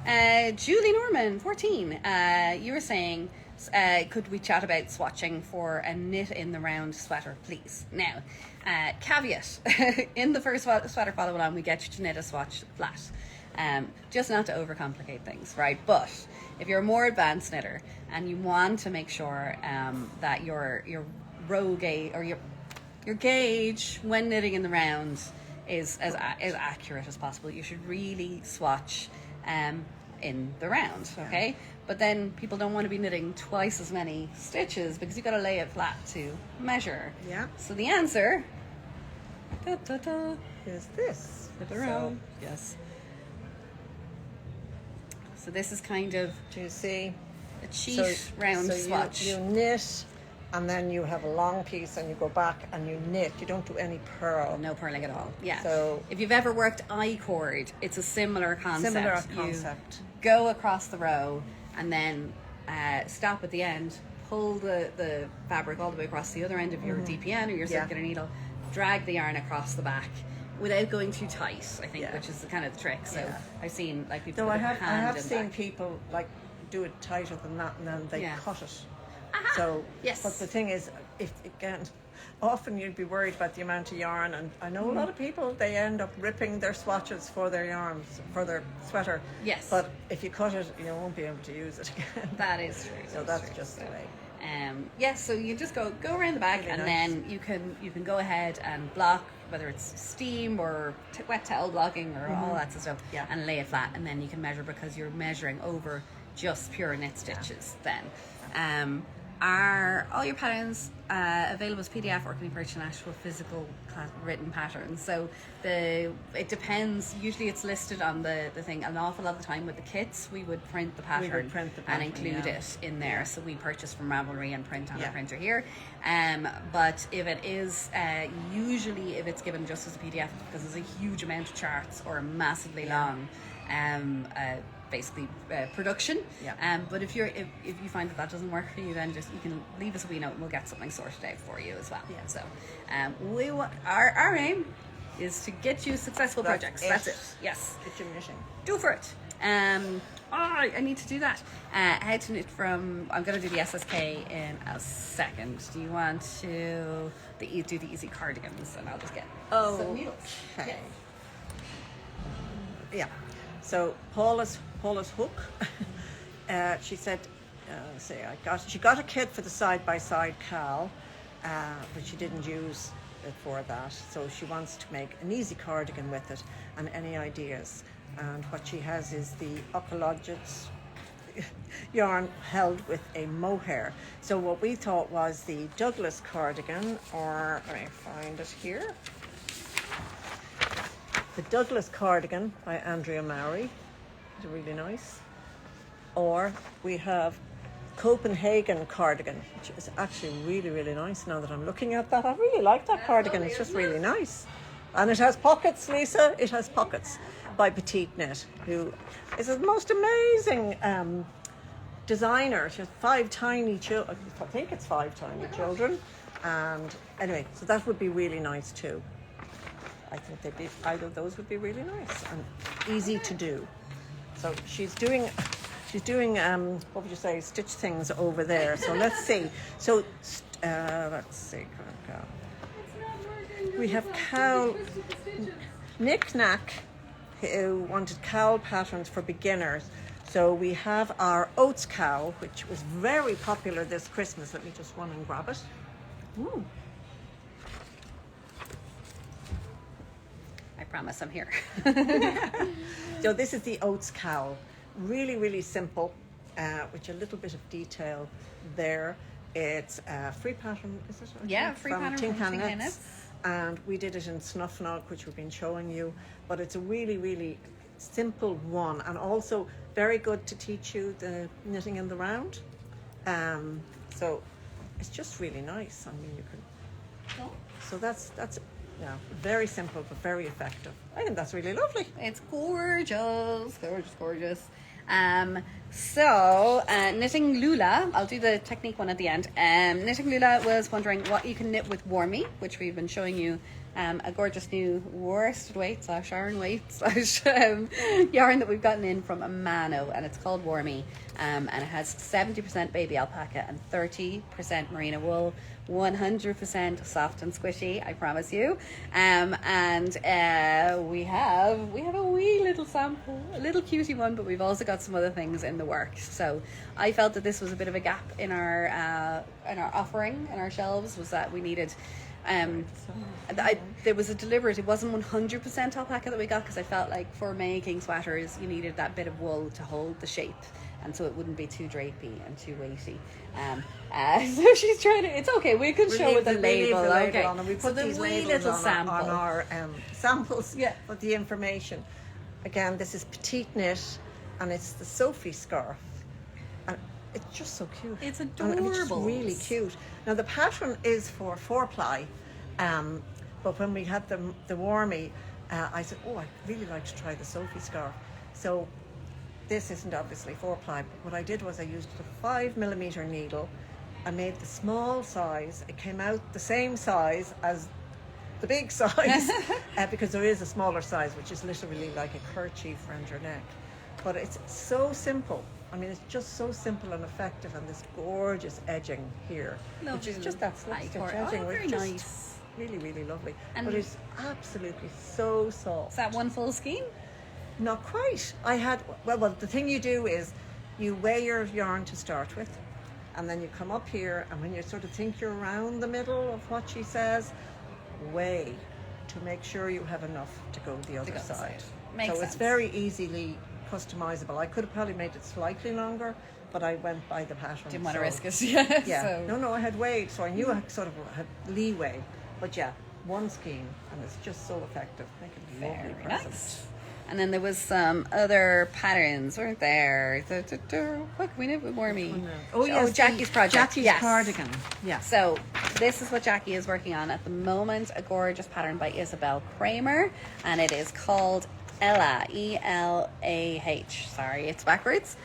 Julie Norman, 14. You were saying, could we chat about swatching for a knit in the round sweater, please? Now, caveat, in the first sweater follow along, we get you to knit a swatch flat. Just not to overcomplicate things, right? But if you're a more advanced knitter and you want to make sure that your row gauge or your gauge when knitting in the round is as accurate as possible, you should really swatch in the round, okay? But then people don't want to be knitting twice as many stitches because you've got to lay it flat to measure. Yeah. So the answer is this. So, yes. So this is kind of, do you see, a cheat round swatch. You knit, and then you have a long piece, and you go back and you knit. You don't do any purl. No purling at all. Yeah. So if you've ever worked I-cord, it's a similar concept. You go across the row and then stop at the end, pull the fabric all the way across the other end of your DPN or your circular needle, drag the yarn across the back without going too tight, I think, which is the kind of the trick. So I've seen like people. No, I have seen back. people like do it tighter than that, and then they cut it. So, yes. But the thing is, if again, often you'd be worried about the amount of yarn, and I know a lot of people, they end up ripping their swatches for their yarns for their sweater. Yes. But if you cut it, you won't be able to use it again. That is true. So that's just the way. So you just go around the back, really, and then you can go ahead and block, whether it's steam or wet towel blocking or all that sort of stuff, and lay it flat, and then you can measure because you're measuring over just pure knit stitches then. Are all your patterns available as PDF, or can you purchase an actual physical written pattern? So it depends. Usually it's listed on the thing. An awful lot of the time with the kits, we would print the pattern, and include it in there. So we purchase from Ravelry and print on our printer here. But if it is, usually if it's given just as a PDF, because there's a huge amount of charts or a massively long basically production. But if you find that doesn't work for you, then you can leave us a wee note and we'll get something sorted out for you as well. So our aim is to get you successful projects. That's it. Yes. Get you knitting. Do for it. I need to do that. How to knit from, I'm going to do the SSK in a second. Do you want to do the easy cardigans, and I'll just get some needles. Okay. Yeah. So Paula's hook, she said, she got a kit for the side-by-side cowl, but she didn't use it for that. So she wants to make an easy cardigan with it, and any ideas. And what she has is the Ocologits yarn held with a mohair. So what we thought was the Douglas cardigan, or let me find it here. The Douglas Cardigan by Andrea Mowry. It's really nice. Or we have Copenhagen Cardigan, which is actually really, really nice now that I'm looking at that. I really like that cardigan. It's just really nice. And it has pockets, Lisa. It has pockets, by Petite Knit, who is the most amazing designer. She has 5 tiny children. I think it's 5 tiny children. And anyway, so that would be really nice too. I think either of those would be really nice and easy to do. So she's doing what would you say, stitch things over there. So let's see. So let's see. We have cowl, Knick Knack, who wanted cowl patterns for beginners. So we have our oats cowl, which was very popular this Christmas. Let me just run and grab it. Ooh. I promise I'm here. So this is the oats cowl. Really, really simple, with a little bit of detail there. It's a free pattern, is it? Yeah, free pattern from Tin Can Knits. And we did it in Snuff Nog, which we've been showing you. But it's a really, really simple one, and also very good to teach you the knitting in the round. So it's just really nice. I mean, you can. So that's yeah, very simple but very effective. I think that's really lovely. It's gorgeous, gorgeous. So Knitting Lula, I'll do the technique one at the end. Knitting Lula was wondering what you can knit with Warmy, which we've been showing you a gorgeous new worsted weight / Sharon weight / yarn that we've gotten in from Amano, and it's called Warmy, and it has 70% baby alpaca and 30% merino wool, 100% soft and squishy, I promise you. And we have a wee little sample, a little cutie one, but we've also got some other things in the works. So I felt that this was a bit of a gap in our offering, in our shelves, was that we needed. There was a deliberate, it wasn't 100% alpaca that we got, because I felt like for making sweaters you needed that bit of wool to hold the shape, and so it wouldn't be too drapey and too weighty. So she's trying to, it's okay, we can show with the label. Okay, on, and we put these labels on our samples of the information. Again, this is petite knit, and it's the Sophie Scarf, and it's just so cute. It's adorable. It's really cute. Now the pattern is for 4-ply, but when we had the Warmy, I said, oh, I'd really like to try the Sophie Scarf. So this isn't obviously 4-ply, but what I did was I used a 5mm needle. I made the small size. It came out the same size as the big size, because there is a smaller size, which is literally like a kerchief around your neck. But it's so simple. I mean, it's just so simple and effective, and this gorgeous edging here, which is just that slip stitch edging, which is nice. Really, really lovely. And but it's absolutely so soft. Is that one full skein? Not quite. I had, well, the thing you do is you weigh your yarn to start with, and then you come up here, and when you sort of think you're around the middle of what she says, weigh to make sure you have enough to go the other side. Makes sense. It's very easily customizable. I could have probably made it slightly longer, but I went by the pattern. Didn't want to risk it. Yeah. So. No, I had weighed, so I knew I sort of had leeway. But yeah, one skein, and it's just so effective. Make it lovely present. Nice. And then there was some other patterns, weren't there? What can we do with Warmy? Oh, yes, Jackie's project. Jackie's Cardigan. Yeah. So this is what Jackie is working on at the moment. A gorgeous pattern by Isabel Kramer, and it is called Ella, E-L-A-H. Sorry, it's backwards.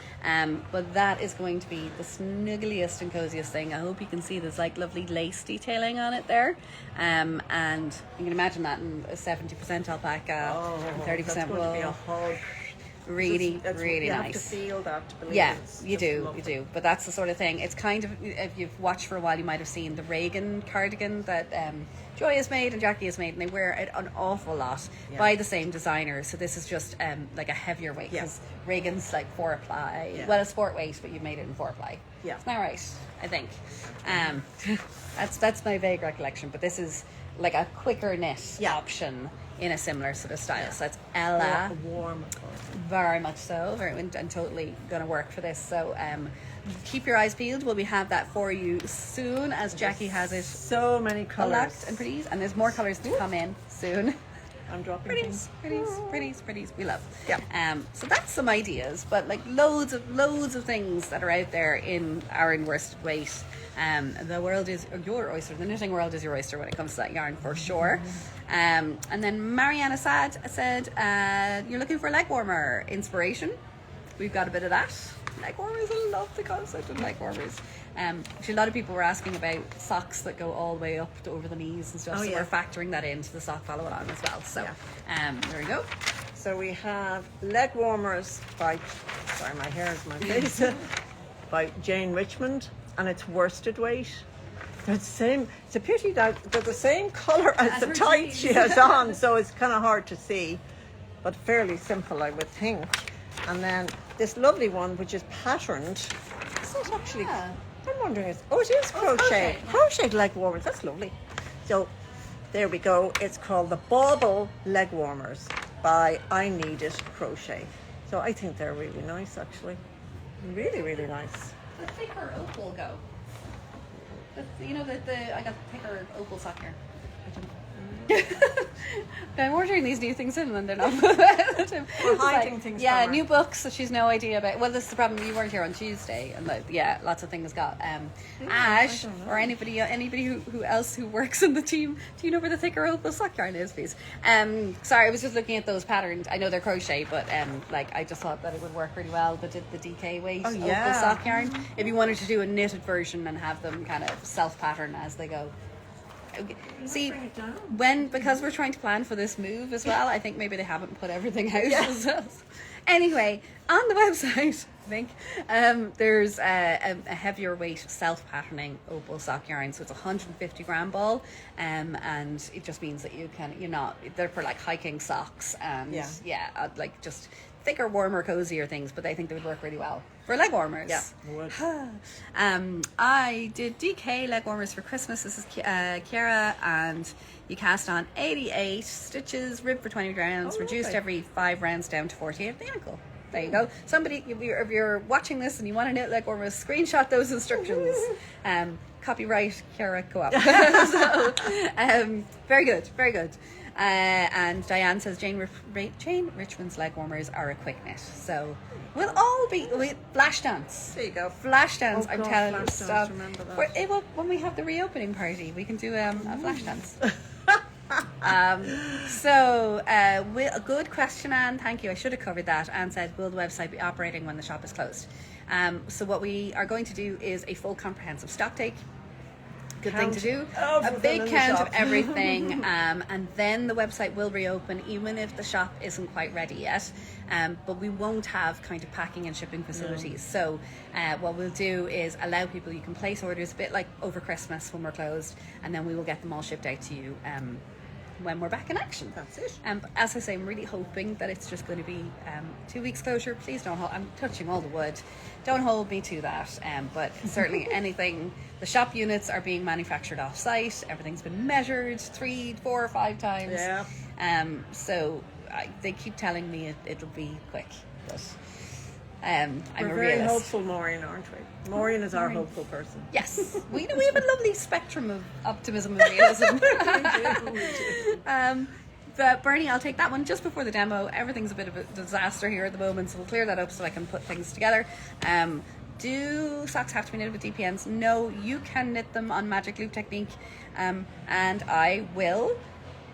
But that is going to be the snuggliest and coziest thing. I hope you can see there's like lovely lace detailing on it there. And you can imagine that in 70% alpaca and 30% wool. Be a hug. Really, really you nice. Have to feel that to believe you do. But that's the sort of thing. It's kind of, if you've watched for a while, you might have seen the Reagan cardigan that Joy has made and Jackie has made, and they wear it an awful lot by the same designer. So this is just like a heavier weight, because Reagan's like 4-ply. Well, it's sport weight, but you've made it in 4-ply. Yeah, isn't that right? I think. That's my vague recollection. But this is like a quicker knit option in a similar sort of style. So that's Ella. Warm. Very much so. And totally going to work for this. So keep your eyes peeled. We'll have that for you soon, as Jackie has it. So many colours. And pretties. And there's more colours to come in soon. I'm dropping pretties. We love. Yeah. So that's some ideas, but like loads of things that are out there in our worsted weight. The world is your oyster. The knitting world is your oyster when it comes to that yarn, for sure. And then Mariana said, you're looking for leg warmer inspiration. We've got a bit of that. Leg warmers, I love the concept of leg warmers. Actually, a lot of people were asking about socks that go all the way up to over the knees and stuff. So we're factoring that into the sock follow along as well. So there we go. So we have leg warmers by, sorry, my hair is my face, by Jane Richmond, and it's worsted weight. They're the same. It's a pity that they're the same colour as the tights she has on, so it's kind of hard to see, but fairly simple, I would think. And then this lovely one, which is patterned. It's not actually. I'm wondering. It is crochet. Crochet leg warmers. That's lovely. So there we go. It's called the Bauble Leg Warmers by I Need It Crochet. So I think they're really nice, actually. Really, really nice. The thicker opal go. I got the thicker opal sock here. I'm ordering these new things in and they're not. We're hiding things. Yeah, new books that she's no idea about. Well, this is the problem. You weren't here on Tuesday, and lots of things got. Ash or anybody who else who works in the team. Do you know where the thicker opal sock yarn is, please? Sorry, I was just looking at those patterns. I know they're crochet, but I just thought that it would work really well. The DK weight opal sock yarn. If you wanted to do a knitted version and have them kind of self pattern as they go. See, bring it down. because we're trying to plan for this move as well, I think maybe they haven't put everything out as well. Anyway, on the website, I think, there's a heavier weight self-patterning opal sock yarn, so it's 150 gram ball, and it just means that they're for like hiking socks and like just thicker, warmer, cozier things, but I think they would work really well for leg warmers. Yeah, they would. I did DK leg warmers for Christmas. This is Kiara, and you cast on 88 stitches, ribbed for 20 rounds, reduced every 5 rounds down to 48 at the ankle. There you go. Somebody, if you're watching this and you want to knit leg warmers, screenshot those instructions. Copyright Kiara Co-op. So, very good, very good. And Diane says Jane Richmond's leg warmers are a quick knit. So we'll all be flash dance. There you go. Flash dance. Oh, I'm God, telling you. flash dance, remember that. When we have the reopening party, we can do a flash dance. A good question, Anne. Thank you. I should have covered that. Anne said, will the website be operating when the shop is closed? So what we are going to do is a full comprehensive stock take. Good thing to do. A big count of everything, and then the website will reopen even if the shop isn't quite ready yet. But we won't have kind of packing and shipping facilities. So what we'll do is allow people, you can place orders a bit like over Christmas when we're closed, and then we will get them all shipped out to you when we're back in action. That's it. But as I say, I'm really hoping that it's just going to be 2 weeks closure. Please don't hold, I'm touching all the wood. Don't hold me to that. But certainly anything, the shop units are being manufactured off site. Everything's been measured 3, 4 or 5 times. Yeah. So they keep telling me it'll be quick. But I'm We're a very realist. hopeful, Maureen, aren't we? Maureen is our hopeful person. Yes, we have a lovely spectrum of optimism and realism. We do. But Bernie, I'll take that one just before the demo. Everything's a bit of a disaster here at the moment, so we'll clear that up so I can put things together. Do socks have to be knitted with DPNs? No, you can knit them on Magic Loop technique, and I will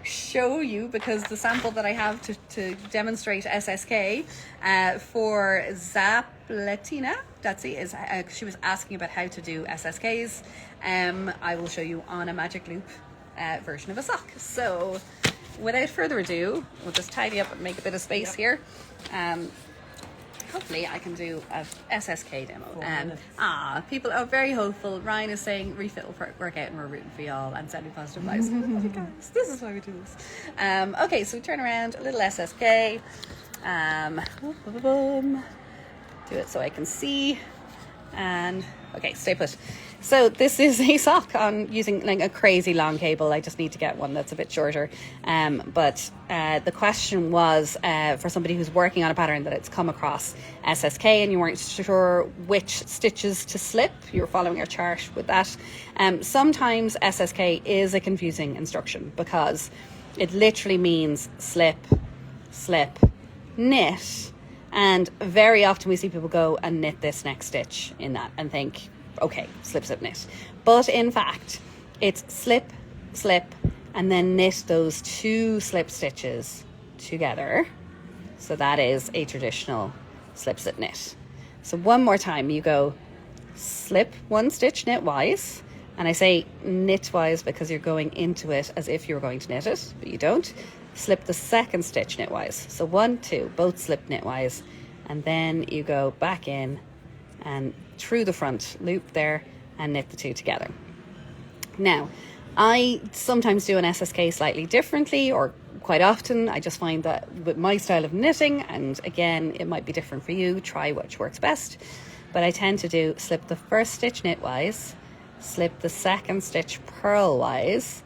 show you, because the sample that I have to demonstrate SSK for Zapletina, that's it, is she was asking about how to do SSKs. I will show you on a Magic Loop version of a sock. So without further ado, we'll just tidy up and make a bit of space here. Hopefully I can do a SSK demo. People are very hopeful. Ryan is saying refit will work out and we're rooting for y'all and sending positive vibes. This is why we do this. Okay, so turn around, a little SSK. Do it so I can see. And okay, stay put. So this is a sock on using like a crazy long cable. I just need to get one that's a bit shorter. But the question was for somebody who's working on a pattern that it's come across SSK and you weren't sure which stitches to slip. You were following your chart with that. Sometimes SSK is a confusing instruction because it literally means slip, slip, knit. And very often we see people go and knit this next stitch in that and think, okay, slip, slip, knit. But in fact, it's slip, slip, and then knit those 2 slip stitches together. So that is a traditional slip, slip, knit. So one more time, you go slip 1 stitch knitwise. And I say knitwise because you're going into it as if you're going to knit it, but you don't. Slip the 2nd stitch knitwise. So 1, 2, both slip knitwise, and then you go back in and through the front loop there and knit the 2 together. Now, I sometimes do an SSK slightly differently, or quite often. I just find that with my style of knitting, and again, it might be different for you, try which works best, but I tend to do slip the 1st stitch knitwise, slip the 2nd stitch purlwise,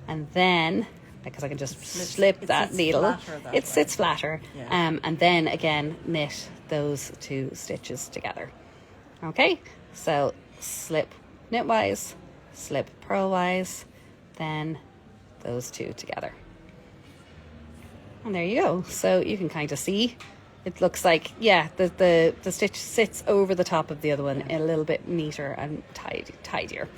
and then because I can just slip that needle. It sits flatter. Yeah. And then again, knit those 2 stitches together. Okay, so slip knitwise, slip purlwise, then those 2 together. And there you go. So you can kind of see, it looks like, yeah, the stitch sits over the top of the other one a little bit neater and tidier.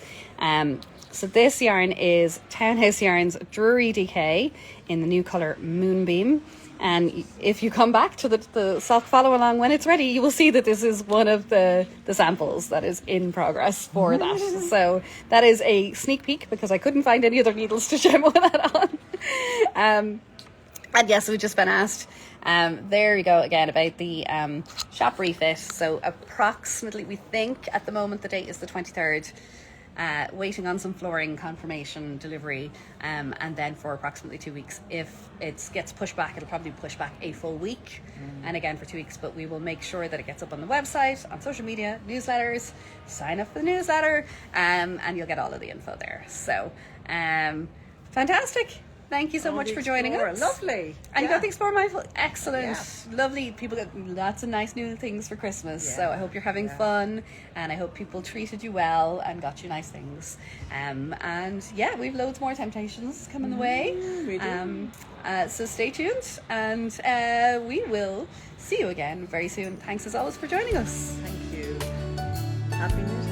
So this yarn is Townhouse Yarn's Drury DK in the new colour Moonbeam. And if you come back to the sock follow along when it's ready, you will see that this is one of the samples that is in progress for that. So that is a sneak peek, because I couldn't find any other needles to demo that on. And yes, we've just been asked, there you go again, about the shop refit. So approximately, we think at the moment the date is the 23rd. Waiting on some flooring confirmation delivery, and then for approximately 2 weeks. If it gets pushed back, it'll probably push back a full week, and again for 2 weeks, but we will make sure that it gets up on the website, on social media, newsletters. Sign up for the newsletter, and you'll get all of the info there. So fantastic. Thank you so much for joining us. Lovely. And you got the Explore Mindful. Excellent. Yeah. Lovely. People get lots of nice new things for Christmas. Yeah. So I hope you're having fun, and I hope people treated you well and got you nice things. And yeah, we've loads more temptations coming the way. We do. So stay tuned, and we will see you again very soon. Thanks as always for joining us. Thank you. Happy New Year.